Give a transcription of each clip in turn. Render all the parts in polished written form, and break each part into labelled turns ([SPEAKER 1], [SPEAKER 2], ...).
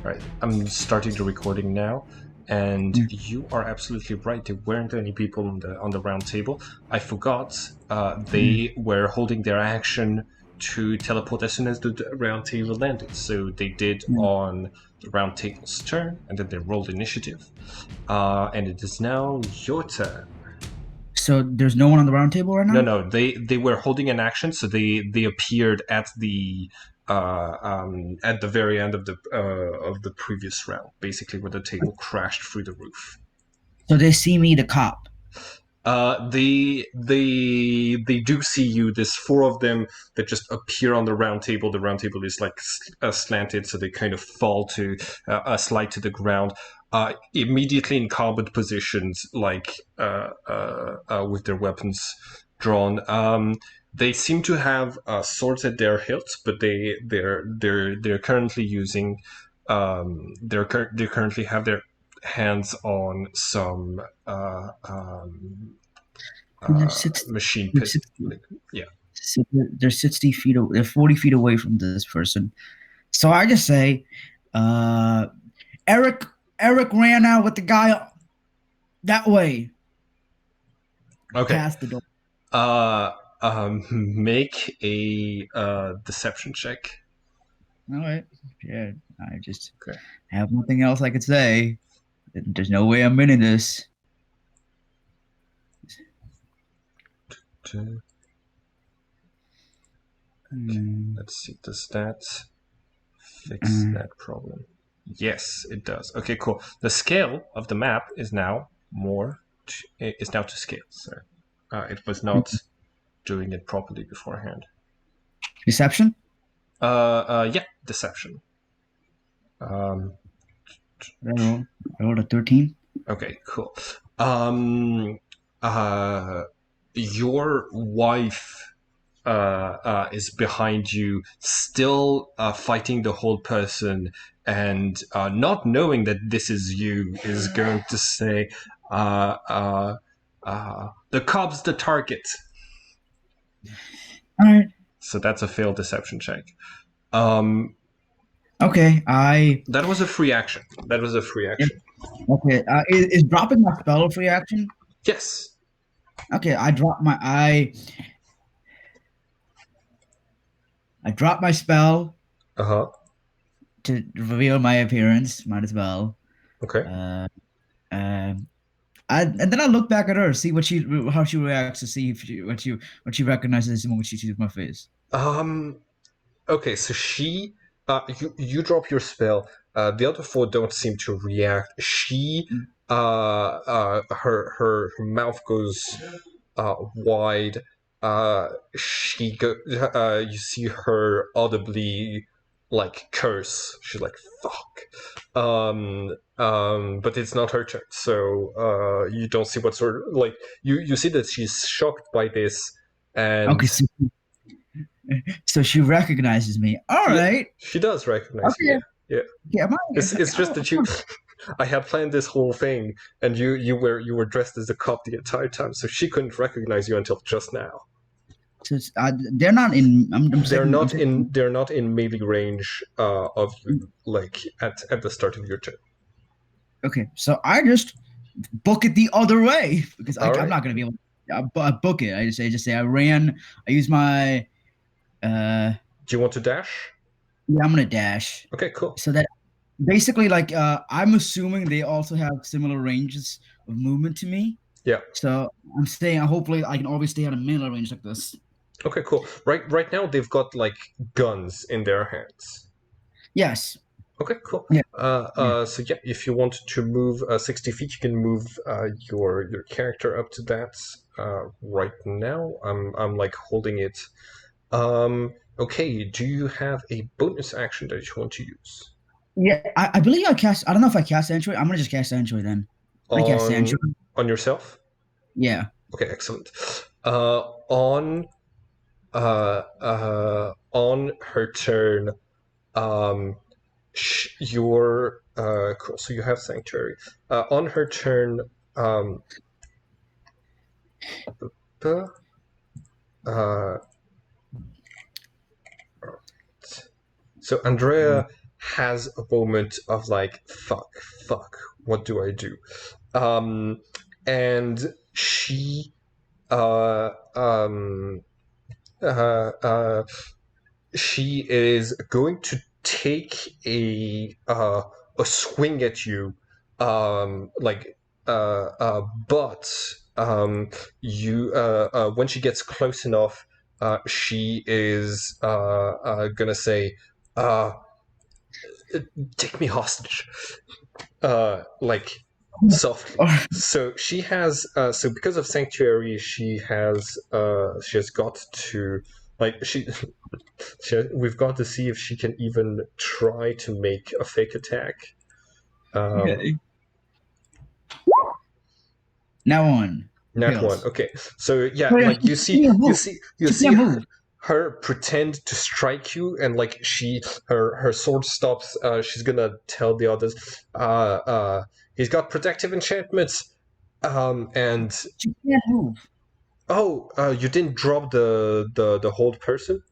[SPEAKER 1] Right, I'm starting the recording now, and
[SPEAKER 2] Mm,
[SPEAKER 1] you are absolutely right. There weren't any people on the round table. I forgot.
[SPEAKER 2] mm,
[SPEAKER 1] They were holding their action to teleport as soon as the round table landed. So they did
[SPEAKER 2] mm.
[SPEAKER 1] on the round table's turn, and then they rolled initiative. And it is now your turn.
[SPEAKER 2] So there's no one on the round table right
[SPEAKER 1] No,
[SPEAKER 2] now?
[SPEAKER 1] no, they were holding an action, so they appeared at the very end of the previous round, basically where the table crashed through the roof.
[SPEAKER 2] So they see me, the cop.
[SPEAKER 1] They do see you. There's four of them that just appear on the round table. The round table is like slanted, so they kind of fall to slide to the ground. Immediately in combat positions, like with their weapons drawn. They seem to have swords at their hilts, but they're currently using they currently have their hands on some
[SPEAKER 2] And they're six,
[SPEAKER 1] machine
[SPEAKER 2] they're
[SPEAKER 1] pit.
[SPEAKER 2] 60,
[SPEAKER 1] Yeah.
[SPEAKER 2] so they're 60 feet, they're 40 feet away from this person. So I just say, uh, Eric, Eric ran out with the guy that way,
[SPEAKER 1] Okay.
[SPEAKER 2] past the door.
[SPEAKER 1] Uh, make a deception check.
[SPEAKER 2] All right. Yeah, I just
[SPEAKER 1] Okay.
[SPEAKER 2] have nothing else I could say. There's no way I'm winning this. Mm,
[SPEAKER 1] Let's see. Does that fix
[SPEAKER 2] uh,
[SPEAKER 1] that problem? Yes, it does. Okay, cool. The scale of the map is now to scale. So it was not doing it properly beforehand.
[SPEAKER 2] Deception?
[SPEAKER 1] Yeah, deception. Um,
[SPEAKER 2] I rolled a 13.
[SPEAKER 1] okay, cool. Um, uh, your wife is behind you, still fighting the whole person, and not knowing that this is you, is going to say, "The cob's the target."
[SPEAKER 2] All right.
[SPEAKER 1] So that's a failed deception check. Um,
[SPEAKER 2] Okay.
[SPEAKER 1] that was a free action. That was a free action.
[SPEAKER 2] Okay. Is dropping my spell a free action?
[SPEAKER 1] Yes.
[SPEAKER 2] Okay. I dropped my spell
[SPEAKER 1] Uh huh.
[SPEAKER 2] to reveal my appearance. Might as well.
[SPEAKER 1] Okay.
[SPEAKER 2] Uh, um, and then I look back at her, see how she reacts, to see if what she recognizes the moment she sees my face.
[SPEAKER 1] Um, Okay, so you drop your spell. The other four don't seem to react. Her mouth goes wide. You see her audibly like curse. She's like fuck. But it's not her turn, so you don't see what sort of like you see that she's shocked by this, and
[SPEAKER 2] Okay, so she recognizes me. All
[SPEAKER 1] yeah,
[SPEAKER 2] right.
[SPEAKER 1] she does recognize you.
[SPEAKER 2] Okay.
[SPEAKER 1] Yeah, yeah.
[SPEAKER 2] Yeah, am
[SPEAKER 1] It's just that you. I had planned this whole thing, and you were dressed as a cop the entire time, so she couldn't recognize you until just now.
[SPEAKER 2] so they're not in. I'm
[SPEAKER 1] They're
[SPEAKER 2] saying. I'm
[SPEAKER 1] not
[SPEAKER 2] saying.
[SPEAKER 1] in they're not in melee range of you, like at the start of your turn.
[SPEAKER 2] Okay, so I just book it the other way because
[SPEAKER 1] All
[SPEAKER 2] I'm
[SPEAKER 1] right.
[SPEAKER 2] not gonna be able. I book it. I ran. I use my. Uh,
[SPEAKER 1] Do you want to dash?
[SPEAKER 2] yeah, I'm gonna dash.
[SPEAKER 1] Okay, cool.
[SPEAKER 2] So that basically, like, I'm assuming they also have similar ranges of movement to me.
[SPEAKER 1] Yeah.
[SPEAKER 2] So I'm staying. Hopefully, I can always stay out of melee range like this.
[SPEAKER 1] Okay, cool. Right now they've got like guns in their hands.
[SPEAKER 2] Yes.
[SPEAKER 1] Okay, cool.
[SPEAKER 2] Yeah. Yeah.
[SPEAKER 1] So yeah, if you want to move 60 feet, you can move your character up to that. Right now, I'm like holding it. Okay. Do you have a bonus action that you want to use
[SPEAKER 2] Yeah. I believe I cast. I don't know if I cast Sanctuary. I'm gonna just cast Sanctuary then. I cast
[SPEAKER 1] on
[SPEAKER 2] Sanctuary.
[SPEAKER 1] on yourself?
[SPEAKER 2] Yeah.
[SPEAKER 1] Okay, excellent. On on her turn, um, your cool. So you have sanctuary. On her turn, um, uh, so Andrea has a moment of like, fuck, what do I do? Um, and she uh, um, uh, uh, she is going to take a swing at you, like but you when she gets close enough, she is gonna say, uh, "Take me hostage," like softly. So she has so because of sanctuary, she has got to like we've got to see if she can even try to make a fake attack. Um,
[SPEAKER 2] Okay. Now on
[SPEAKER 1] Nat one.
[SPEAKER 2] fails.
[SPEAKER 1] Okay, so yeah,
[SPEAKER 2] Oh, yeah,
[SPEAKER 1] like
[SPEAKER 2] she can't move.
[SPEAKER 1] you
[SPEAKER 2] She
[SPEAKER 1] see
[SPEAKER 2] can't move.
[SPEAKER 1] her pretend to strike you, and like her sword stops. She's gonna tell the others, he's got protective enchantments. And
[SPEAKER 2] She can't move.
[SPEAKER 1] oh, you didn't drop the hold person.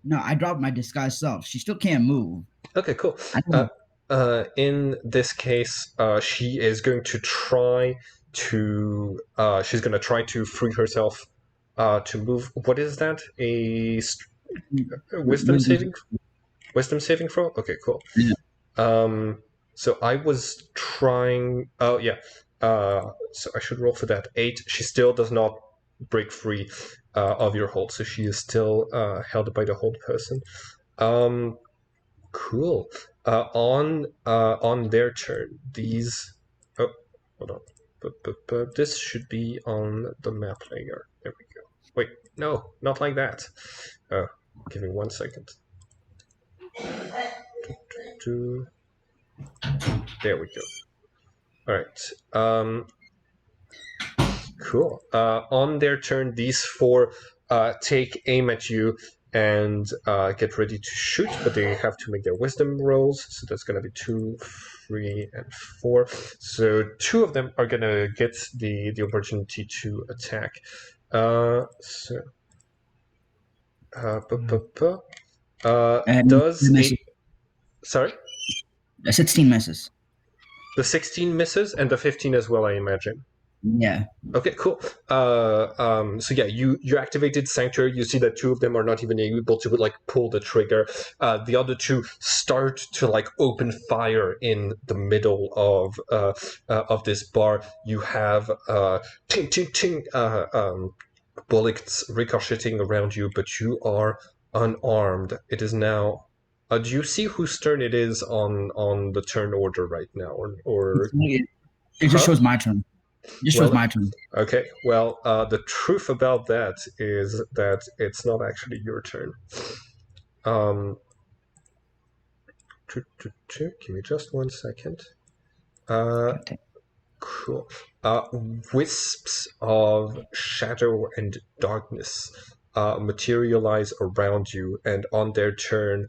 [SPEAKER 2] No, I dropped my disguise self. She still can't move.
[SPEAKER 1] Okay, cool.
[SPEAKER 2] I
[SPEAKER 1] Uh,
[SPEAKER 2] don't.
[SPEAKER 1] in this case, she is going to try to. She's going to try to free herself. To move. What is that? Wisdom
[SPEAKER 2] Wisdom.
[SPEAKER 1] saving. Wisdom saving throw. Okay, cool.
[SPEAKER 2] Yeah.
[SPEAKER 1] Um. So I was trying. Oh yeah. So I should roll for that. 8. She still does not break free of your hold, so she is still held by the hold person. Um. Cool. On their turn, these. Oh, hold on. But this should be on the map layer. There we go. Wait, no, not like that. Give me 1 second. There we go. All right. Cool. On their turn, these 4 take aim at you and get ready to shoot, but they have to make their wisdom rolls. So that's going to be 2, 3, and 4. So 2 of them are going to get the opportunity to attack. So.
[SPEAKER 2] And
[SPEAKER 1] Does a.
[SPEAKER 2] misses.
[SPEAKER 1] Sorry?
[SPEAKER 2] 16 misses.
[SPEAKER 1] The 16 misses and the 15 as well, I imagine.
[SPEAKER 2] Yeah.
[SPEAKER 1] Okay, cool. So yeah, you activated Sanctuary. You see that 2 of them are not even able to like pull the trigger. The other 2 start to like open fire in the middle of this bar. You have ting ting ting bullets ricocheting around you, but you are unarmed. It is now. Do you see whose turn it is on the turn order right now, or
[SPEAKER 2] It just
[SPEAKER 1] huh?
[SPEAKER 2] shows my turn. It just shows
[SPEAKER 1] Well,
[SPEAKER 2] my turn.
[SPEAKER 1] okay. Well, the truth about that is that it's not actually your turn. Um, give me just 1 second. Uh,
[SPEAKER 2] Okay.
[SPEAKER 1] cool. Wisps of shadow and darkness materialize around you, and on their turn,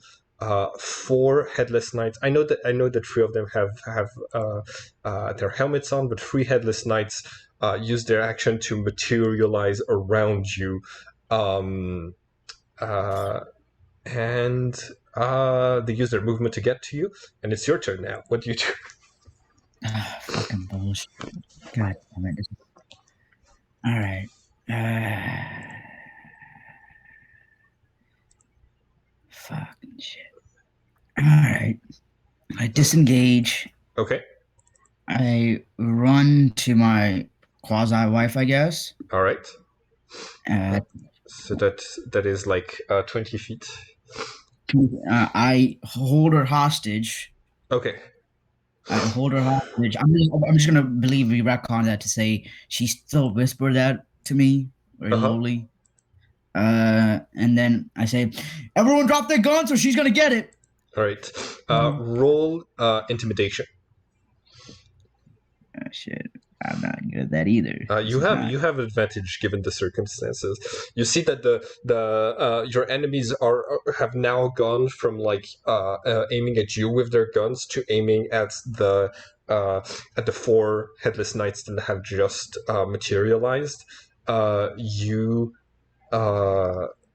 [SPEAKER 1] 4 headless knights. I know that 3 of them have their helmets on, but 3 headless knights use their action to materialize around you, um, uh, and they use their movement to get to you. And it's your turn now. What do you do?
[SPEAKER 2] Fucking bullshit. God damn it. All right. Fucking shit. All right. I disengage.
[SPEAKER 1] Okay.
[SPEAKER 2] I run to my quasi wife, I guess.
[SPEAKER 1] All right.
[SPEAKER 2] Uh,
[SPEAKER 1] So that is like 20 feet.
[SPEAKER 2] I hold her hostage.
[SPEAKER 1] Okay.
[SPEAKER 2] I hold her hostage. I'm just gonna believe we retcon that to say she still whispered that to me very
[SPEAKER 1] Uh-huh.
[SPEAKER 2] lowly. And then I say, "Everyone drop their guns, or she's gonna get it."
[SPEAKER 1] All right.
[SPEAKER 2] Oh
[SPEAKER 1] Roll intimidation.
[SPEAKER 2] shit! I'm not good at that either. This
[SPEAKER 1] You
[SPEAKER 2] is
[SPEAKER 1] have
[SPEAKER 2] not.
[SPEAKER 1] you have advantage given the circumstances. You see that the your enemies have now gone from like aiming at you with their guns to aiming uh, at the 4 headless knights that have just materialized. You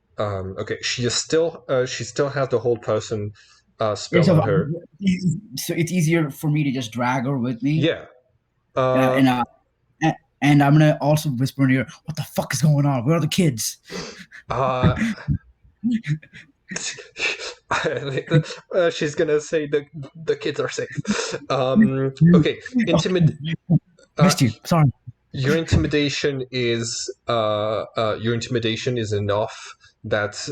[SPEAKER 1] okay. She still has the whole person
[SPEAKER 2] Yeah,
[SPEAKER 1] spell on her.
[SPEAKER 2] so it's easier for me to just drag her with me,
[SPEAKER 1] Yeah.
[SPEAKER 2] uh,
[SPEAKER 1] Uh,
[SPEAKER 2] and uh, and I'm gonna also whisper in her, "What the fuck is going on? Where are the kids?"
[SPEAKER 1] uh, she's gonna say the kids are safe. Okay, intimid. Uh,
[SPEAKER 2] Missed you. Sorry.
[SPEAKER 1] your intimidation is enough that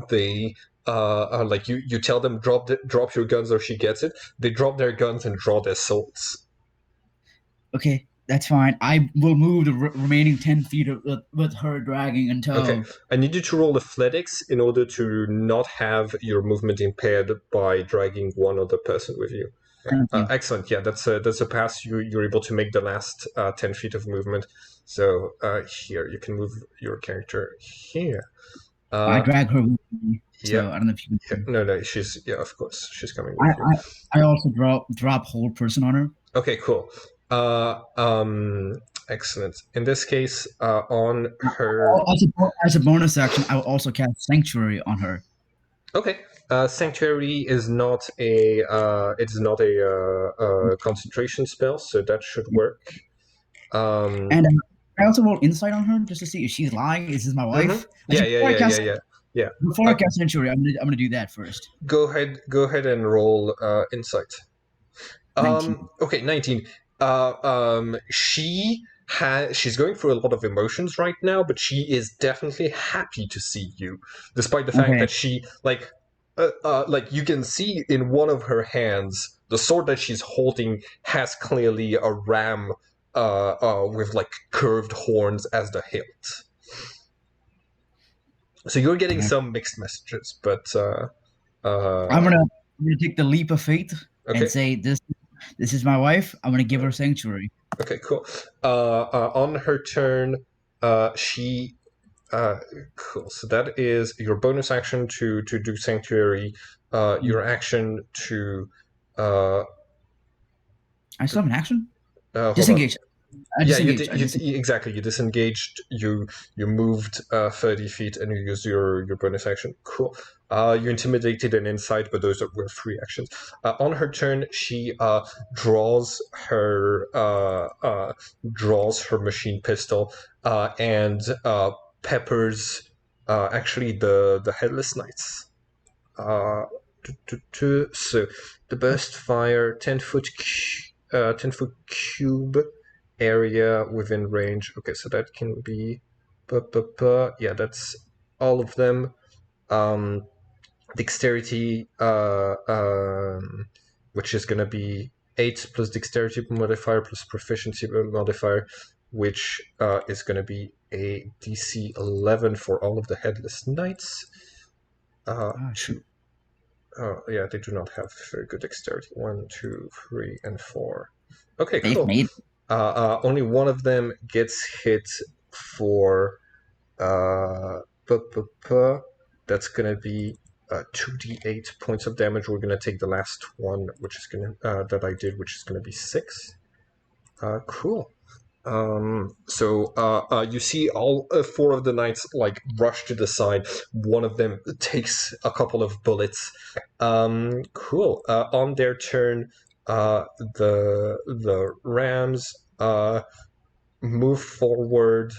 [SPEAKER 1] they are like you tell them drop your guns or she gets it. They drop their guns and draw their swords.
[SPEAKER 2] Okay, that's fine. I will move the remaining 10 feet with her dragging
[SPEAKER 1] Okay,
[SPEAKER 2] until.
[SPEAKER 1] I need you to roll athletics in order to not have your movement impaired by dragging one other person with you.
[SPEAKER 2] Thank you.
[SPEAKER 1] Excellent. Yeah, that's a pass. You're able to make the last 10 feet of movement. So here you can move your character here.
[SPEAKER 2] I
[SPEAKER 1] Uh,
[SPEAKER 2] drag her with me,
[SPEAKER 1] yeah,
[SPEAKER 2] so I don't know if you
[SPEAKER 1] yeah.
[SPEAKER 2] can.
[SPEAKER 1] No, she's yeah. Of course, she's coming
[SPEAKER 2] I
[SPEAKER 1] with you.
[SPEAKER 2] I, I also drop hold person on her.
[SPEAKER 1] Okay, cool. Uh, um, excellent. In this case, on her.
[SPEAKER 2] As a bonus action, I will also cast Sanctuary on her.
[SPEAKER 1] Okay. Sanctuary is not a concentration spell, so that should work. Um,
[SPEAKER 2] And I also roll insight on her just to see if she's lying. Is this my wife?
[SPEAKER 1] yeah,
[SPEAKER 2] Actually,
[SPEAKER 1] yeah, yeah, yeah, yeah, yeah.
[SPEAKER 2] before I cast Sanctuary, I'm gonna do that first.
[SPEAKER 1] Go ahead and roll insight.
[SPEAKER 2] 19.
[SPEAKER 1] Okay, 19. She's going through a lot of emotions right now, but she is definitely happy to see you, despite the fact
[SPEAKER 2] Okay.
[SPEAKER 1] that she like you can see in one of her hands the sword that she's holding has clearly a ram with like curved horns as the hilt. So you're getting
[SPEAKER 2] Okay.
[SPEAKER 1] some mixed messages, but
[SPEAKER 2] I'm
[SPEAKER 1] uh,
[SPEAKER 2] gonna, I'm gonna take the leap of faith and
[SPEAKER 1] okay.
[SPEAKER 2] say this is my wife. I'm gonna give her Sanctuary.
[SPEAKER 1] Okay, cool. On her turn, she cool. So that is your bonus action to do sanctuary. Your action to uh,
[SPEAKER 2] I still have an action.
[SPEAKER 1] hold on.
[SPEAKER 2] Disengage. I
[SPEAKER 1] Yeah,
[SPEAKER 2] disengage. I disengage.
[SPEAKER 1] exactly. You disengaged. You moved 30 feet, and you used your bonus action. Cool. You intimidated an insight, but those were free actions. On her turn, she draws her draws her machine pistol and peppers actually the headless knights. Uh, so the burst fire 10 foot cube area within range. Okay, so that can be, yeah, that's all of them. Um, dexterity, which is gonna be 8 plus dexterity modifier plus proficiency modifier, which is gonna be a DC 11 for all of the headless knights.
[SPEAKER 2] Oh shoot.
[SPEAKER 1] Two. Yeah, they do not have very good dexterity. 1, 2, 3, and 4. Okay,
[SPEAKER 2] They've
[SPEAKER 1] cool.
[SPEAKER 2] made.
[SPEAKER 1] Only one of them gets hit for uh, that's gonna be 2d8 points of damage. We're gonna take the last one, which is gonna that I did, which is gonna be 6. Cool. You see all four of the knights like rush to the side. One of them takes a couple of bullets. Cool. On their turn, the rams move forward.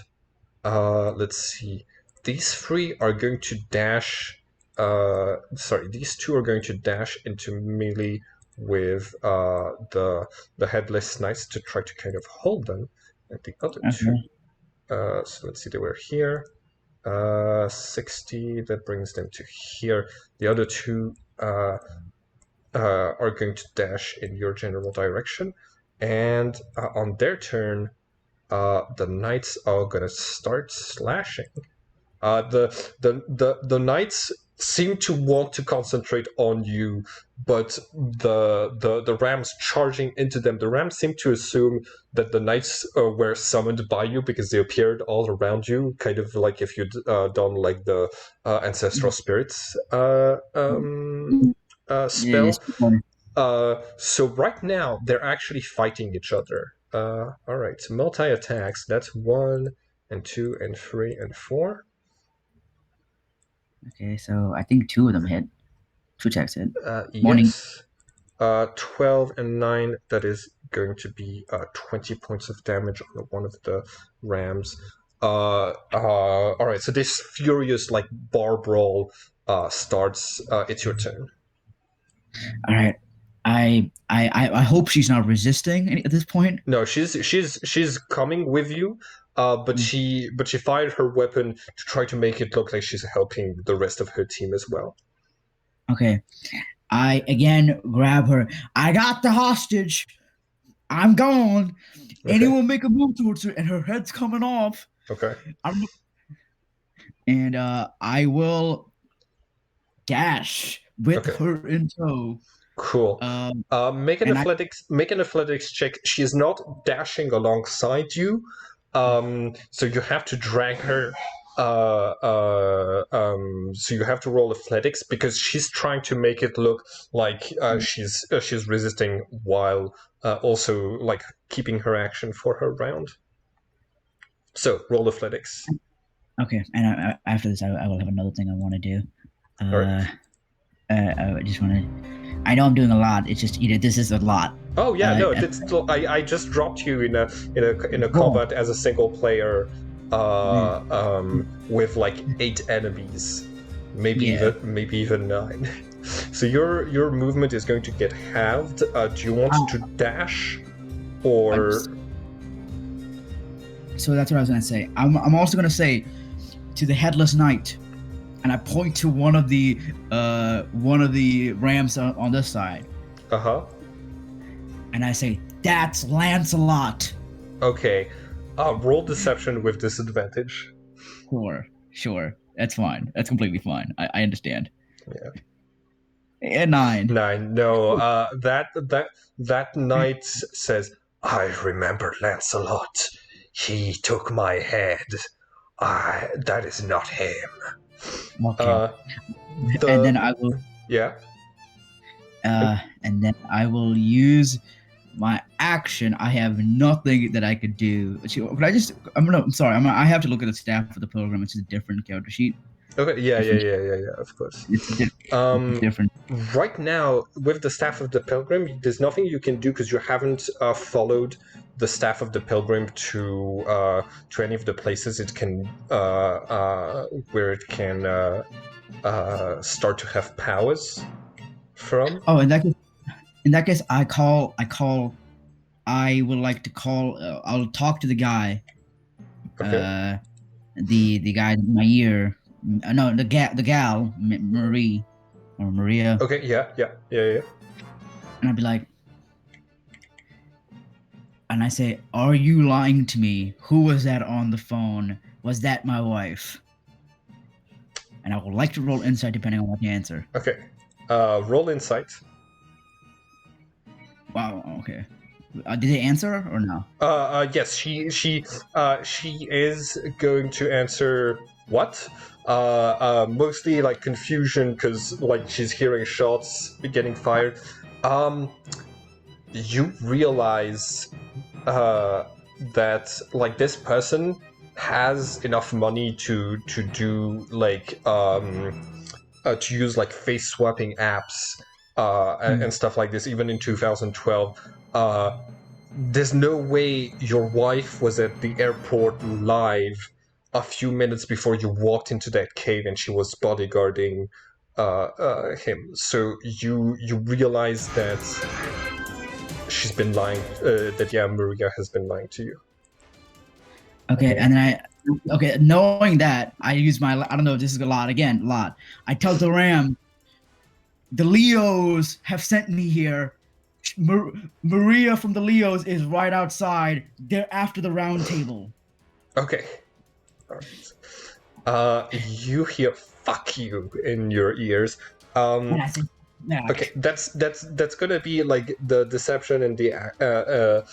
[SPEAKER 1] Let's see. These three are going to dash. Sorry, these two are going to dash into melee with the headless knights to try to kind of hold them. And the other two.
[SPEAKER 2] Okay.
[SPEAKER 1] So let's see. They were here. 60. That brings them to here. The other two are going to dash in your general direction, and on their turn, the knights are gonna start slashing. The knights seem to want to concentrate on you, but the rams charging into them. The rams seem to assume that the knights were summoned by you because they appeared all around you, kind of like if you'd done like the ancestral spirits
[SPEAKER 2] Yeah,
[SPEAKER 1] spell. So right now they're actually fighting each other. All right, multi attacks. That's 1 and 2 and 3 and 4.
[SPEAKER 2] okay, so I think two of them hit. Two checks it. Morning.
[SPEAKER 1] Yes. 12 and 9, that is going to be 20 points of damage on one of the rams. All right, so this furious like bar brawl starts. It's your turn.
[SPEAKER 2] All right. I hope she's not resisting at this point.
[SPEAKER 1] No, she's coming with you, but
[SPEAKER 2] Mm.
[SPEAKER 1] she fired her weapon to try to make it look like she's helping the rest of her team as well.
[SPEAKER 2] Okay. I again grab her. I got the hostage. I'm gone.
[SPEAKER 1] Okay.
[SPEAKER 2] Anyone make a move towards her, and her head's coming off.
[SPEAKER 1] Okay.
[SPEAKER 2] And I will dash with
[SPEAKER 1] Okay.
[SPEAKER 2] her in tow.
[SPEAKER 1] Cool. Make an
[SPEAKER 2] and I
[SPEAKER 1] athletics check. She is not dashing alongside you, so you have to drag her. So you have to roll athletics because she's trying to make it look like she's resisting while also like keeping her action for her round. So roll athletics.
[SPEAKER 2] Okay, and after this, I will have another thing I want to do.
[SPEAKER 1] All right.
[SPEAKER 2] I just want to. I know I'm doing a lot. It's just this is a lot.
[SPEAKER 1] Oh yeah, no, it's still, I just dropped you in a combat as a single player, with like 8 enemies, maybe even 9. So your movement is going to get halved. Do you want to dash, or?
[SPEAKER 2] So that's what I was gonna say. I'm also gonna say to the headless knight, and I point to one of the rams on this side. And I say, "That's Lancelot."
[SPEAKER 1] Okay. Roll deception with disadvantage.
[SPEAKER 2] Sure. That's fine. That's completely fine. I understand.
[SPEAKER 1] Yeah.
[SPEAKER 2] And 9.
[SPEAKER 1] 9. No. That knight says, "I remember Lancelot. He took my head. That is not him."
[SPEAKER 2] Okay. And then I will.
[SPEAKER 1] Yeah.
[SPEAKER 2] And then I will use my action. I have nothing that I could do. Could I just? I'm sorry. I have to look at the staff of the program. It's a different character sheet.
[SPEAKER 1] Okay. Yeah. Of course.
[SPEAKER 2] It's different.
[SPEAKER 1] Right now, with the staff of the pilgrim, there's nothing you can do because you haven't followed the staff of the pilgrim to any of the places it can where it can start to have powers from.
[SPEAKER 2] Oh, in that case, I would like to call. I'll talk to the guy.
[SPEAKER 1] Okay.
[SPEAKER 2] The guy in my ear. No, the gal, Marie or Maria.
[SPEAKER 1] Okay. Yeah.
[SPEAKER 2] And I'd be like, and I say, "Are you lying to me? Who was that on the phone? Was that my wife?" And I would like to roll insight depending on what the answer.
[SPEAKER 1] Okay. Roll insight.
[SPEAKER 2] Wow. Okay. Did they answer or no?
[SPEAKER 1] Yes. She is going to answer what? Mostly like confusion because like she's hearing shots getting fired. You realize that like this person has enough money to do like to use like face swapping apps and stuff like this even in 2012. There's no way your wife was at the airport live a few minutes before you walked into that cave and she was bodyguarding him. So you realize that she's been lying, that Maria has been lying to you.
[SPEAKER 2] Okay, and then knowing that, I use my, I don't know if this is a lot, I tell the ram, the Leos have sent me here. Maria from the Leos is right outside. They're after the round table.
[SPEAKER 1] Okay. All right. You hear "fuck you" in your ears.
[SPEAKER 2] And I say, nah.
[SPEAKER 1] Okay, that's gonna be like the deception and the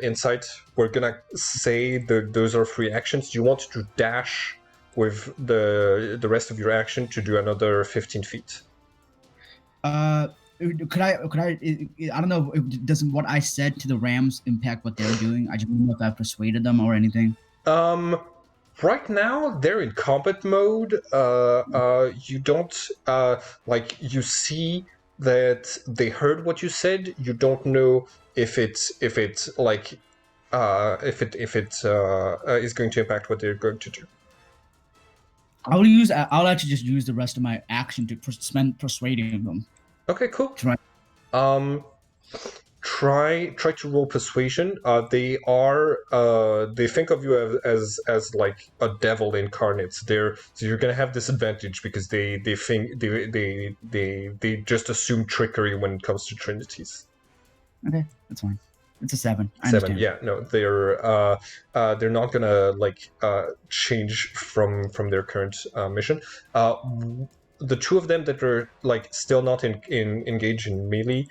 [SPEAKER 1] insight. We're gonna say those are free actions. You want to dash with the rest of your action to do another 15 feet.
[SPEAKER 2] Could I? I don't know. Doesn't what I said to the Rams impact what they're doing? I just don't know if I persuaded them or anything.
[SPEAKER 1] right now they're in combat mode. You don't you see that they heard what you said. You don't know if it's like if it is going to impact what they're going to do.
[SPEAKER 2] I'll actually just use the rest of my action to spend persuading them.
[SPEAKER 1] Okay, cool.
[SPEAKER 2] Try.
[SPEAKER 1] Try to roll persuasion. They think of you as like a devil incarnate. So you're gonna have disadvantage because they think they just assume trickery when it comes to Trinities.
[SPEAKER 2] Okay, that's fine. It's a 7. I
[SPEAKER 1] 7,
[SPEAKER 2] understand.
[SPEAKER 1] yeah, no, they're not gonna change from their current mission. The two of them that are like still not engaged in melee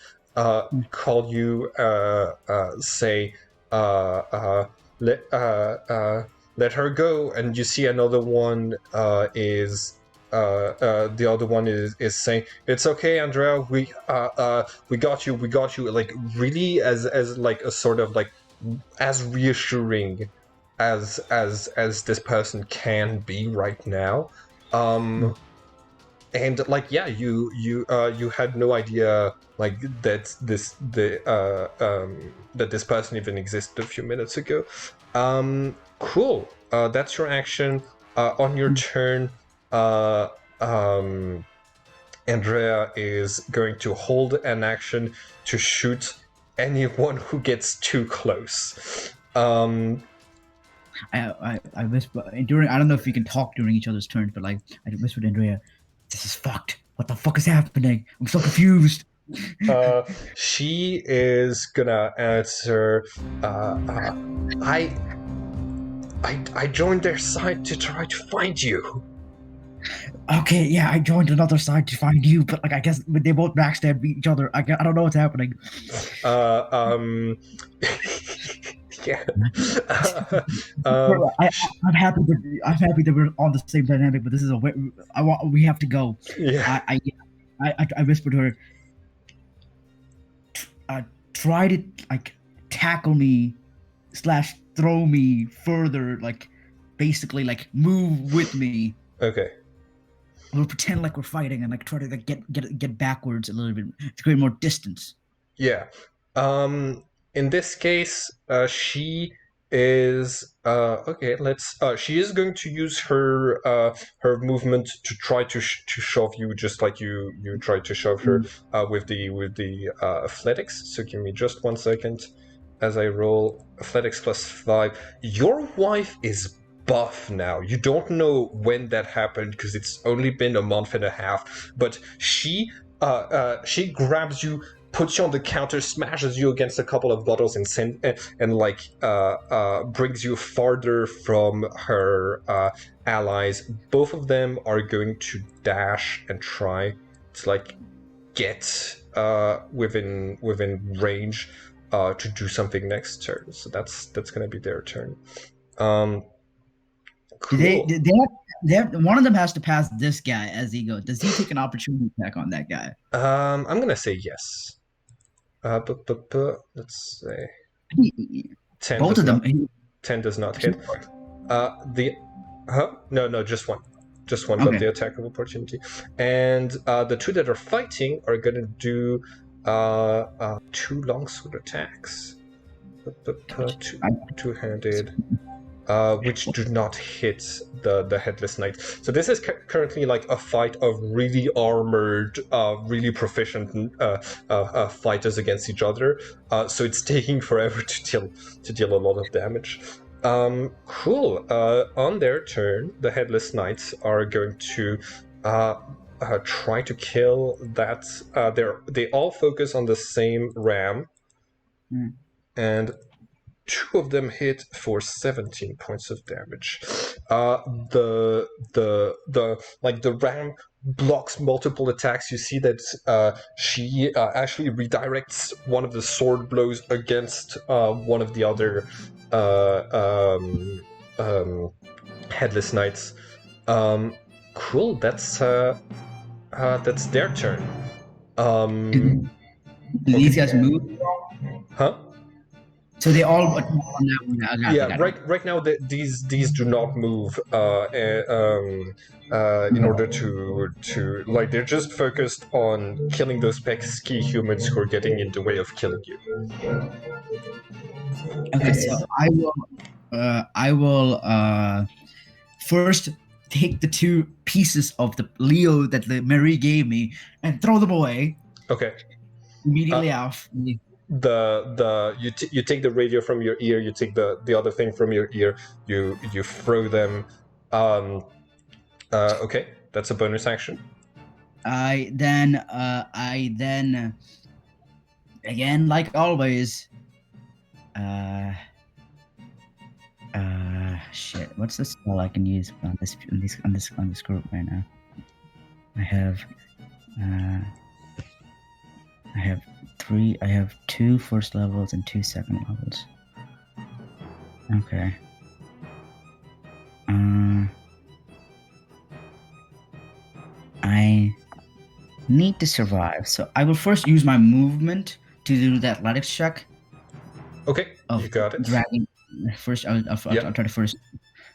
[SPEAKER 1] call you, say, let her go, and you see another one the other one is saying, it's okay, Andrea, we got you, like really as like a sort of like as reassuring as this person can be right now. And like, yeah, you had no idea like that this person even existed a few minutes ago. Cool. That's your action. On your turn, Andrea is going to hold an action to shoot anyone who gets too close.
[SPEAKER 2] I whisper during. I don't know if you can talk during each other's turns, but like I whispered to Andrea, "This is fucked. What the fuck is happening? I'm so confused."
[SPEAKER 1] She is gonna answer. I joined their side to try to find you.
[SPEAKER 2] Okay, yeah, I joined another side to find you, but like I guess they both backstab each other. I don't know what's happening.
[SPEAKER 1] Yeah.
[SPEAKER 2] I'm happy that we're on the same dynamic, but this is we have to go.
[SPEAKER 1] Yeah.
[SPEAKER 2] I whispered to her, try to like tackle me / throw me further, like basically like move with me.
[SPEAKER 1] Okay.
[SPEAKER 2] We'll pretend like we're fighting and like try to like get backwards a little bit to create more distance.
[SPEAKER 1] Yeah. In this case, she is okay. She is going to use her movement to try to shove you, just like you tried to shove her with the athletics. So give me just 1 second as I roll athletics +5. Your wife is buff now. You don't know when that happened because it's only been a month and a half, but she grabs you, puts you on the counter, smashes you against a couple of bottles, and brings you farther from her allies. Both of them are going to dash and try to like get within range to do something next turn. So that's going to be their turn. Cool.
[SPEAKER 2] They have one of them has to pass this guy as he goes. Does he take an opportunity attack on that guy?
[SPEAKER 1] I'm gonna say yes. Let's say 10
[SPEAKER 2] both
[SPEAKER 1] does
[SPEAKER 2] of them.
[SPEAKER 1] not, 10 does not hit. No, just one. Just one got the attack of opportunity. And the two that are fighting are gonna do 2 longsword attacks. Two-handed. Which do not hit the Headless Knight. So this is currently like a fight of really armored, really proficient fighters against each other. So it's taking forever to deal a lot of damage. Cool. On their turn, the Headless Knights are going to try to kill that. They all focus on the same ram, and 2 of them hit for 17 points of damage. The ram blocks multiple attacks. You see that she actually redirects one of the sword blows against one of the other Headless Knights. Cool. That's their turn.
[SPEAKER 2] Do these guys move?
[SPEAKER 1] Huh?
[SPEAKER 2] So they all attack on that one. I
[SPEAKER 1] Yeah,
[SPEAKER 2] got it.
[SPEAKER 1] right now these do not move in order to like they're just focused on killing those pesky humans who are getting in the way of killing you.
[SPEAKER 2] Okay, so I will first take the two pieces of the Leo that the Marie gave me and throw them away
[SPEAKER 1] Okay.
[SPEAKER 2] immediately
[SPEAKER 1] Uh,
[SPEAKER 2] off.
[SPEAKER 1] you take the radio from your ear, you take the other thing from your ear, you throw them. Okay, that's a bonus action.
[SPEAKER 2] I then again, like always, shit. What's the spell I can use on this group right now? I have three. I have 2 first levels and 2 second levels. Okay. I need to survive, so I will first use my movement to do the athletics check.
[SPEAKER 1] Okay,
[SPEAKER 2] Of
[SPEAKER 1] you got it.
[SPEAKER 2] dragging. First, I'll
[SPEAKER 1] Yeah.
[SPEAKER 2] try to first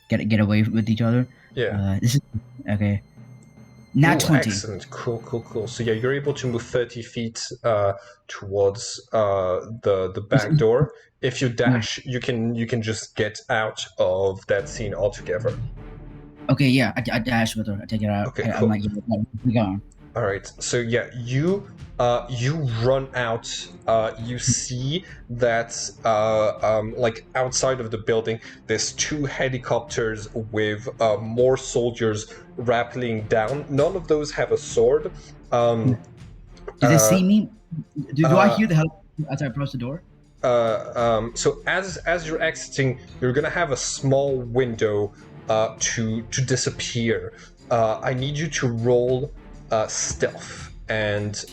[SPEAKER 2] get away with each other.
[SPEAKER 1] Yeah.
[SPEAKER 2] This is okay. Nat
[SPEAKER 1] Ooh,
[SPEAKER 2] 20.
[SPEAKER 1] excellent. Cool. So yeah, you're able to move 30 feet towards the back door. If you dash, you can just get out of that scene altogether.
[SPEAKER 2] Okay, yeah, I dash with her. I take it out.
[SPEAKER 1] Okay,
[SPEAKER 2] I'm
[SPEAKER 1] cool.
[SPEAKER 2] like, yeah, go on.
[SPEAKER 1] All right. So yeah, you run out. You see that like outside of the building, there's 2 helicopters with more soldiers rappelling down. None of those have a sword.
[SPEAKER 2] Do they see me? Do I hear the hell as I approach the door?
[SPEAKER 1] So as you're exiting, you're gonna have a small window to disappear. I need you to roll stealth, and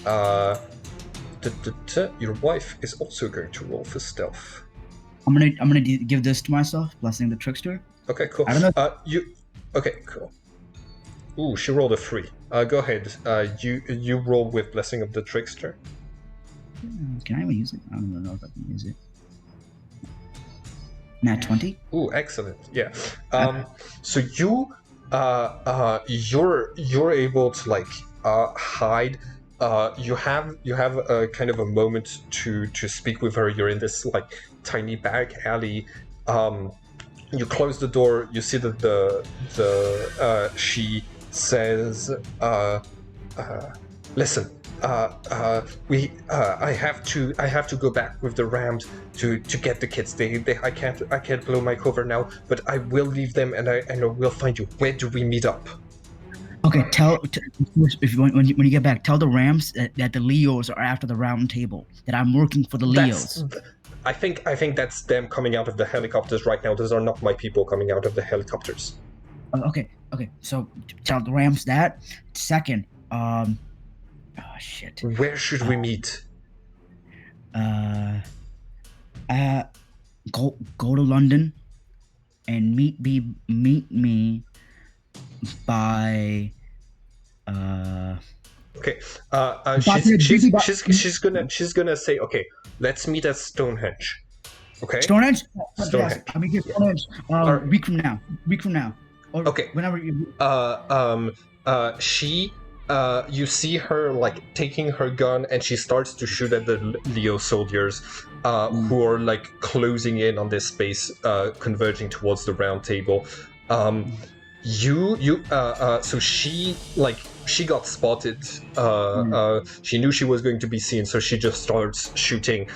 [SPEAKER 1] your wife is also going to roll for stealth.
[SPEAKER 2] I'm gonna give this to myself, blessing the trickster.
[SPEAKER 1] Okay, cool.
[SPEAKER 2] I don't know.
[SPEAKER 1] Okay, cool. Ooh, she rolled a 3. Go ahead. You roll with blessing of the trickster.
[SPEAKER 2] Can I even use it? I don't even know if I can use it. Nat 20.
[SPEAKER 1] Ooh, excellent. Yeah. So you're able to like hide. You have a kind of a moment to speak with her. You're in this like tiny back alley. You close the door. You see that she says, "Listen, I have to go back with the Rams to get the kids. I can't blow my cover now, but I will leave them and I will find you. Where do we meet up?"
[SPEAKER 2] Okay, if when you get back, tell the Rams that the Leos are after the round table. That I'm working for the Leos.
[SPEAKER 1] I think that's them coming out of the helicopters right now. Those are not my people coming out of the helicopters.
[SPEAKER 2] Okay. So tell the Rams that. Second, oh shit.
[SPEAKER 1] Where should we meet?
[SPEAKER 2] Go to London and meet me by
[SPEAKER 1] Okay. She's gonna say, okay, let's meet at Stonehenge. Okay.
[SPEAKER 2] Stonehenge.
[SPEAKER 1] Stonehenge.
[SPEAKER 2] Yes, I mean Stonehenge. Week from now. Or
[SPEAKER 1] okay.
[SPEAKER 2] Whenever you.
[SPEAKER 1] She. You see her like taking her gun and she starts to shoot at the Leo soldiers who are like closing in on this space, converging towards the round table. So she got spotted. She knew she was going to be seen, so she just starts shooting.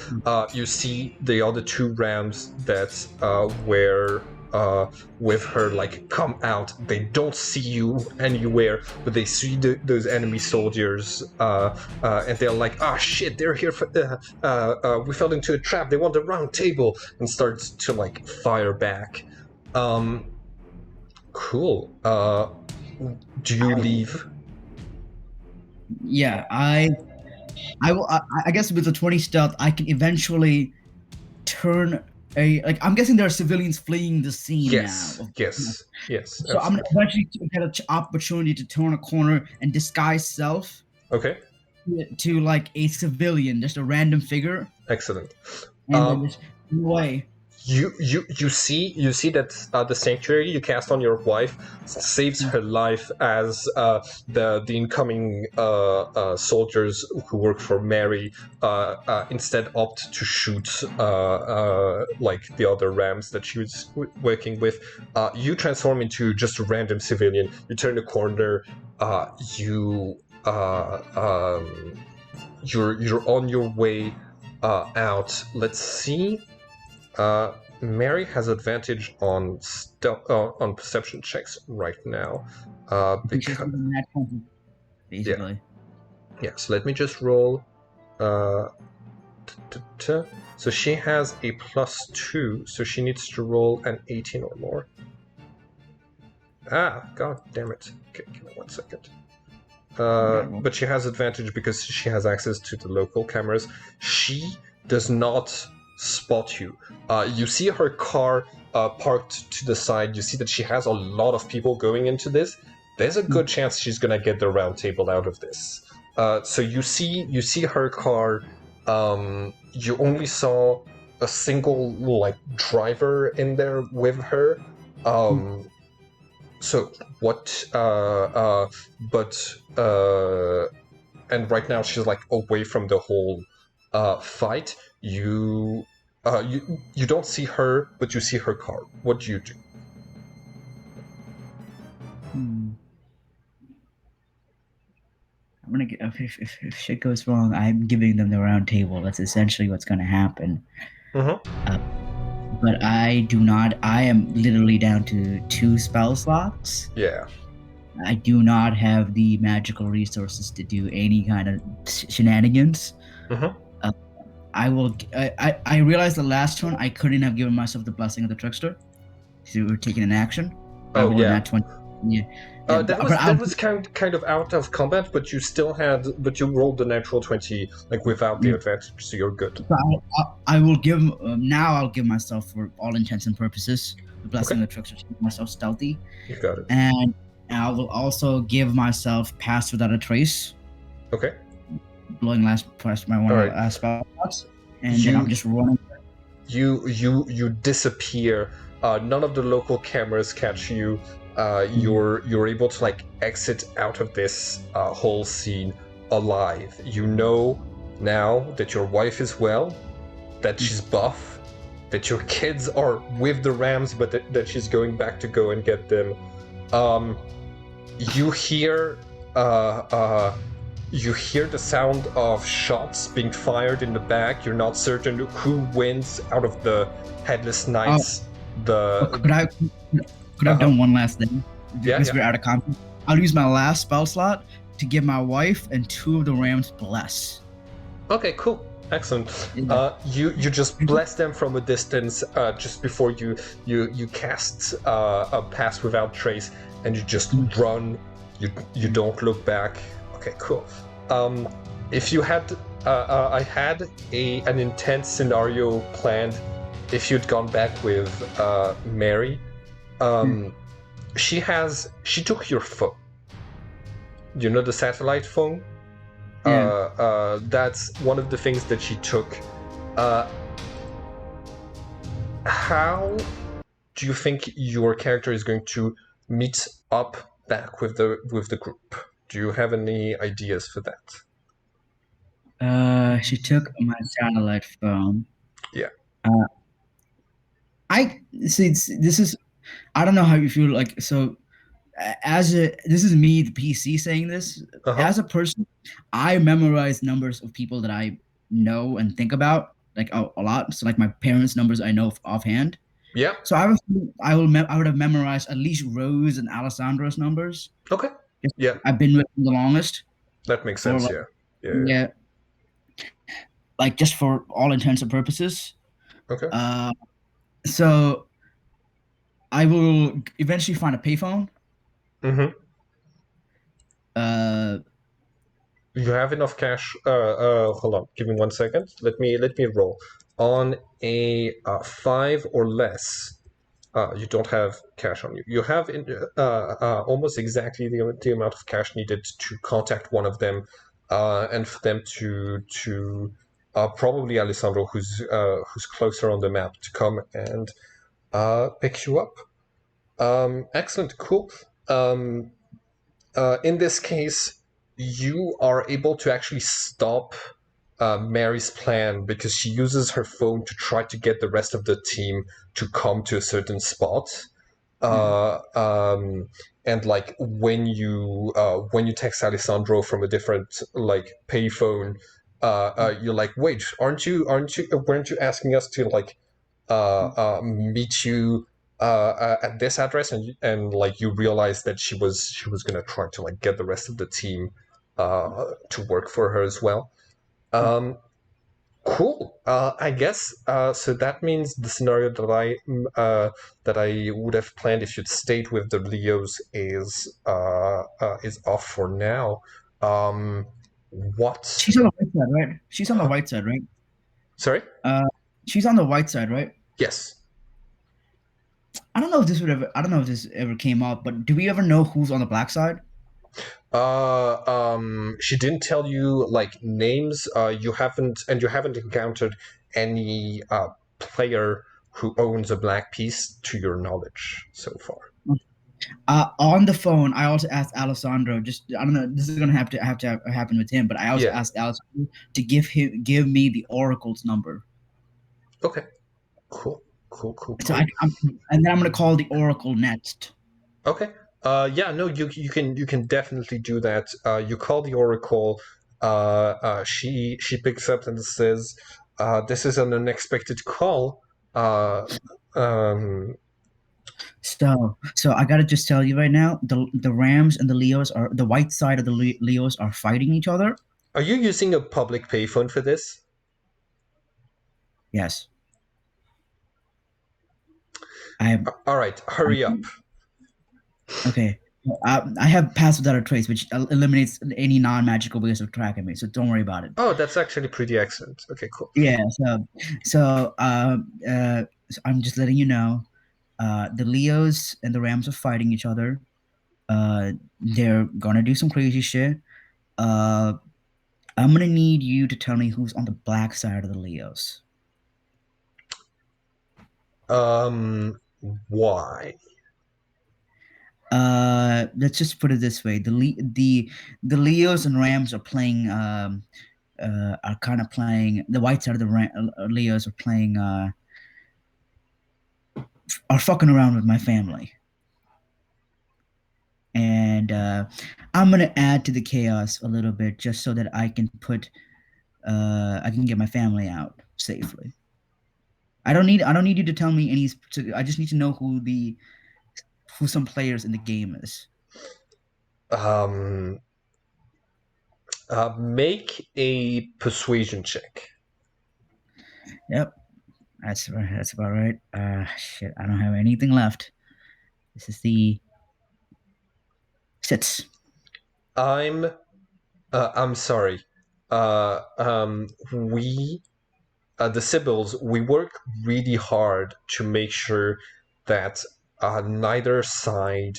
[SPEAKER 1] You see the other 2 Rams that were with her like come out. They don't see you anywhere, but they see those enemy soldiers, and they're like, "Ah, shit! They're here for. We fell into a trap. They want the round table," and starts to like fire back. Cool. Do you leave?
[SPEAKER 2] Yeah, I will. I guess with the 20 stealth, I can eventually turn I'm guessing there are civilians fleeing the scene now.
[SPEAKER 1] Yes.
[SPEAKER 2] So I'm gonna eventually get an opportunity to turn a corner and disguise self.
[SPEAKER 1] Okay.
[SPEAKER 2] To like a civilian, just a random figure.
[SPEAKER 1] Excellent.
[SPEAKER 2] And then just way.
[SPEAKER 1] You see that the sanctuary you cast on your wife saves her life as the incoming soldiers who work for Mary instead opt to shoot like the other rams that she was working with. You transform into just a random civilian. You turn the corner. You you're on your way out. Let's see. Mary has advantage on on perception checks right now.
[SPEAKER 2] I think she's
[SPEAKER 1] Because
[SPEAKER 2] using that 20,
[SPEAKER 1] yeah,
[SPEAKER 2] basically.
[SPEAKER 1] yeah. So let me just roll. Uh, so she has a +2, so she needs to roll an 18 or more. Ah, god damn it. Okay, give me 1 second. But she has advantage because she has access to the local cameras. She does not spot you. You see her car parked to the side. You see that she has a lot of people going into this. There's a good chance she's gonna get the round table out of this. So you see her car. You only saw a single like driver in there with her. So what? But and right now she's like away from the whole fight. You don't see her, but you see her car. What do you do?
[SPEAKER 2] I'm gonna get if shit goes wrong, I'm giving them the round table. That's essentially what's gonna happen. But I do not. I am literally down to 2 spell slots.
[SPEAKER 1] Yeah.
[SPEAKER 2] I do not have the magical resources to do any kind of shenanigans.
[SPEAKER 1] Mhm.
[SPEAKER 2] I will. I realized the last one I couldn't have given myself the blessing of the trickster to taking an action.
[SPEAKER 1] Oh
[SPEAKER 2] rolling
[SPEAKER 1] yeah.
[SPEAKER 2] that 20. Yeah.
[SPEAKER 1] That was kind of out of combat, but you rolled the natural 20 like without the advantage, so you're good.
[SPEAKER 2] So I will give now. I'll give myself, for all intents and purposes, the blessing
[SPEAKER 1] Okay.
[SPEAKER 2] of the trickster to make myself stealthy,
[SPEAKER 1] You got it.
[SPEAKER 2] and I will also give myself pass without a trace,
[SPEAKER 1] Okay.
[SPEAKER 2] blowing last press my one
[SPEAKER 1] All right.
[SPEAKER 2] last spell slots, and then I'm just running.
[SPEAKER 1] You disappear. None of the local cameras catch you. You're able to like exit out of this whole scene alive. You know now that your wife is well, that she's buff, that your kids are with the Rams, but that she's going back to go and get them. You hear you hear the sound of shots being fired in the back. You're not certain who wins out of the headless knights.
[SPEAKER 2] Could I have done one last thing? Because
[SPEAKER 1] Yeah.
[SPEAKER 2] we're out of context. I'll use my last spell slot to give my wife and 2 of the Rams bless.
[SPEAKER 1] Okay, cool. Excellent. You just bless them from a distance just before you cast a pass without trace, and you just run. You don't look back. Okay, cool. If you had, I had an intense scenario planned. If you'd gone back with Mary, she took your phone. You know the satellite phone. That's one of the things that she took. How do you think your character is going to meet up back with the group? Do you have any ideas for that?
[SPEAKER 2] She took my satellite phone.
[SPEAKER 1] Yeah.
[SPEAKER 2] I see. This is. I don't know how you feel. Like, so, this is me, the PC, saying this. As a person, I memorize numbers of people that I know and think about, like a lot. So, like my parents' numbers, I know offhand.
[SPEAKER 1] Yeah.
[SPEAKER 2] So I would have memorized at least Rose and Alessandra's numbers.
[SPEAKER 1] Okay. Yeah.
[SPEAKER 2] I've been with them the longest.
[SPEAKER 1] That makes sense.
[SPEAKER 2] Like,
[SPEAKER 1] Yeah.
[SPEAKER 2] Like just for all intents and purposes.
[SPEAKER 1] Okay.
[SPEAKER 2] So I will eventually find a payphone.
[SPEAKER 1] You have enough cash. Hold on. Give me 1 second. Let me roll. On a 5 or less, you don't have cash on you. You have almost exactly the amount of cash needed to contact one of them, and for them to probably Alessandro, who's closer on the map, to come and pick you up. Excellent, cool. Um, in this case, you are able to actually stop Mary's plan because she uses her phone to try to get the rest of the team to come to a certain spot.
[SPEAKER 2] Yeah.
[SPEAKER 1] Uh, um, and like when you text Alessandro from a different like payphone, you're like, wait, weren't you asking us to like meet you at this address, and like you realize that she was gonna try to like get the rest of the team to work for her as well. Um, cool. I guess so. That means the scenario that I would have planned if you'd stayed with the Leos is off for now. Um, what?
[SPEAKER 2] She's on the white side, right? She's on the white side, right?
[SPEAKER 1] Sorry.
[SPEAKER 2] Uh, she's on the white side, right?
[SPEAKER 1] Yes.
[SPEAKER 2] I don't know if this would ever. I don't know if this ever came up, but do we ever know who's on the black side?
[SPEAKER 1] She didn't tell you like names. You haven't encountered any player who owns a black piece to your knowledge so far.
[SPEAKER 2] On the phone, I also asked Alessandro. Just I don't know. This is gonna have to happen with him, but I also
[SPEAKER 1] Yeah.
[SPEAKER 2] asked Alessandro to give me the oracle's number.
[SPEAKER 1] Okay. Cool. Cool. Cool.
[SPEAKER 2] So
[SPEAKER 1] Cool.
[SPEAKER 2] and then I'm gonna call the oracle next.
[SPEAKER 1] Okay. Yeah. No. You can definitely do that. You call the oracle. She picks up and says, "This is an unexpected call. Uh, um,
[SPEAKER 2] So I gotta just tell you right now, the Rams and the Leos are the white side of the Leos are fighting each other.
[SPEAKER 1] are you using a public payphone for this?"
[SPEAKER 2] Yes, I
[SPEAKER 1] All right. Hurry up.
[SPEAKER 2] okay. I have pass without a trace, which eliminates any non-magical ways of tracking me. So don't worry about it.
[SPEAKER 1] Oh, that's actually pretty excellent. Okay, cool.
[SPEAKER 2] Yeah. So I'm just letting you know. The Leos and the Rams are fighting each other. They're gonna do some crazy shit. Uh, I'm gonna need you to tell me who's on the black side of the Leos.
[SPEAKER 1] Um, why?
[SPEAKER 2] Let's just put it this way: the Leos and Rams are playing. Are kind of playing. The white side of the Leos are playing. Are fucking around with my family, and I'm gonna add to the chaos a little bit just so that I can put. I can get my family out safely. I don't need you to tell me any. I just need to know who some players in the game is.
[SPEAKER 1] Um, make a persuasion check.
[SPEAKER 2] Yep, that's about right. Shit, I don't have anything left. This is the sits.
[SPEAKER 1] I'm, I'm sorry. We, the Sibyls, we work really hard to make sure that neither side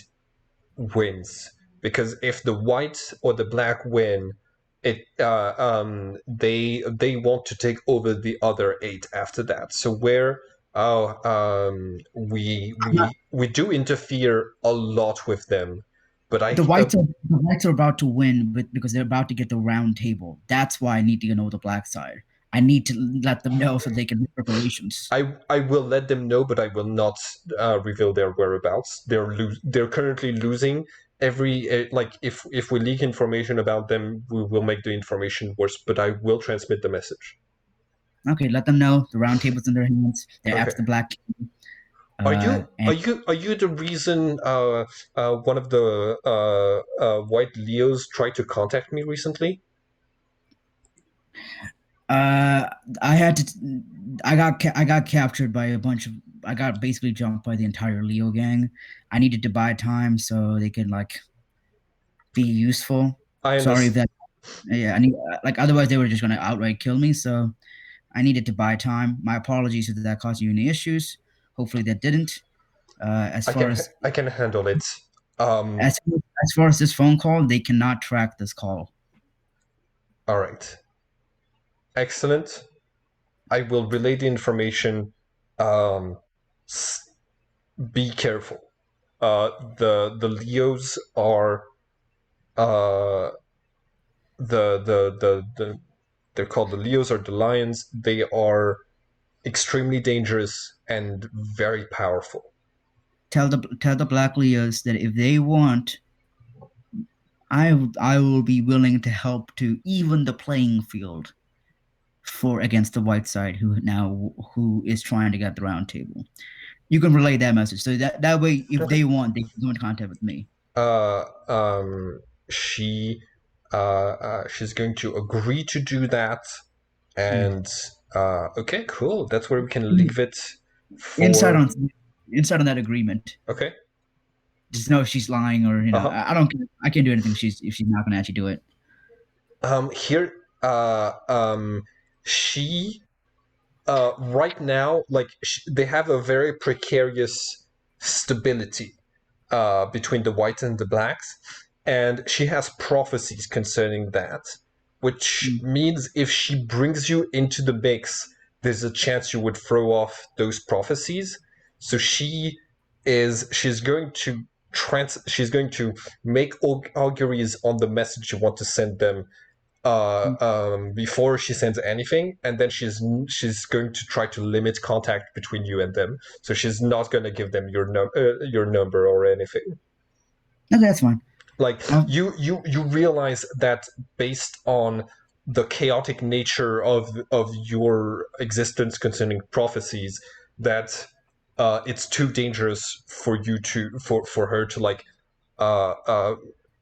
[SPEAKER 1] wins, because if the white or the black win, they want to take over the other eight after that. So where we do interfere a lot with them, but
[SPEAKER 2] The whites are about to win because they're about to get the round table. That's why I need to know the black side. I need to let them know so they can make preparations.
[SPEAKER 1] I will let them know, but I will not reveal their whereabouts. They're currently losing. Like if we leak information about them, we will make the information worse. But I will transmit the message.
[SPEAKER 2] Okay, let them know the round table's in their hands. They're
[SPEAKER 1] Okay.
[SPEAKER 2] after the black.
[SPEAKER 1] Are you are
[SPEAKER 2] And
[SPEAKER 1] you are you the reason one of the white Leos tried to contact me recently?
[SPEAKER 2] uh, I had to. I got captured by a bunch of. I got basically jumped by the entire Leo gang. I needed to buy time so they could like be useful.
[SPEAKER 1] I
[SPEAKER 2] Sorry if
[SPEAKER 1] understand.
[SPEAKER 2] that. Yeah, I need like otherwise they were just gonna outright kill me. So I needed to buy time. My apologies if that caused you any issues. Hopefully that didn't. As
[SPEAKER 1] I
[SPEAKER 2] far
[SPEAKER 1] can
[SPEAKER 2] as
[SPEAKER 1] I can handle it. Um.
[SPEAKER 2] as far as this phone call, they cannot track this call.
[SPEAKER 1] All right. Excellent. I will relay the information. Um, be careful. The Leos are uh the they're called the Leos or the Lions. They are extremely dangerous and very powerful.
[SPEAKER 2] Tell the Black Leos that if they want, I will be willing to help to even the playing field for against the white side who is trying to get the round table. You can relay that message so that way if
[SPEAKER 1] Okay.
[SPEAKER 2] they want they can come in contact with me.
[SPEAKER 1] Uh, um, she she's going to agree to do that,
[SPEAKER 2] Yeah.
[SPEAKER 1] and okay, cool. That's where we can leave it
[SPEAKER 2] Inside
[SPEAKER 1] for.
[SPEAKER 2] on inside on that agreement.
[SPEAKER 1] Okay.
[SPEAKER 2] Just know if she's lying or
[SPEAKER 1] Uh huh.
[SPEAKER 2] I don't care. I can't do anything if she's not gonna actually do it.
[SPEAKER 1] Here, she right now, like they have a very precarious stability between the whites and the blacks, and she has prophecies concerning that, which
[SPEAKER 2] Mm.
[SPEAKER 1] means if she brings you into the mix, there's a chance you would throw off those prophecies. So she's going to she's going to make auguries on the message you want to send them before she sends anything, and then she's going to try to limit contact between you and them. So she's not going to give them your number or anything.
[SPEAKER 2] Okay, that's fine.
[SPEAKER 1] Like
[SPEAKER 2] I'll,
[SPEAKER 1] you realize that based on the chaotic nature of your existence concerning prophecies, that it's too dangerous for you to for her to like uh,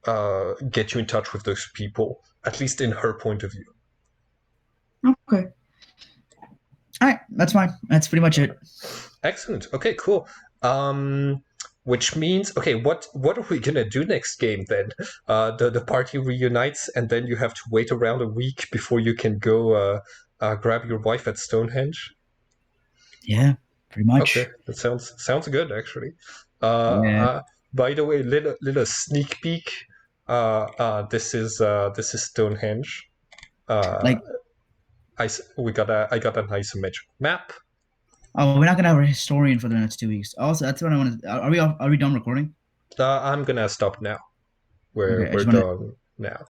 [SPEAKER 1] uh, get you in touch with those people, at least in her point of view.
[SPEAKER 2] okay. All right, that's fine. That's pretty much it.
[SPEAKER 1] Excellent. Okay, cool. Um, which means, okay, what are we gonna do next game then? The party reunites, and then you have to wait around a week before you can go grab your wife at Stonehenge.
[SPEAKER 2] Yeah, pretty
[SPEAKER 1] Okay,
[SPEAKER 2] much.
[SPEAKER 1] that sounds good actually.
[SPEAKER 2] Yeah,
[SPEAKER 1] By the way, little sneak peek. This is Stonehenge. Uh,
[SPEAKER 2] like
[SPEAKER 1] I got a nice magic map.
[SPEAKER 2] oh, we're not gonna have a historian for the next 2 weeks. Also, that's what I want to. Are we done recording?
[SPEAKER 1] I'm gonna stop now. We're
[SPEAKER 2] Okay, I
[SPEAKER 1] we're
[SPEAKER 2] just want to
[SPEAKER 1] done now.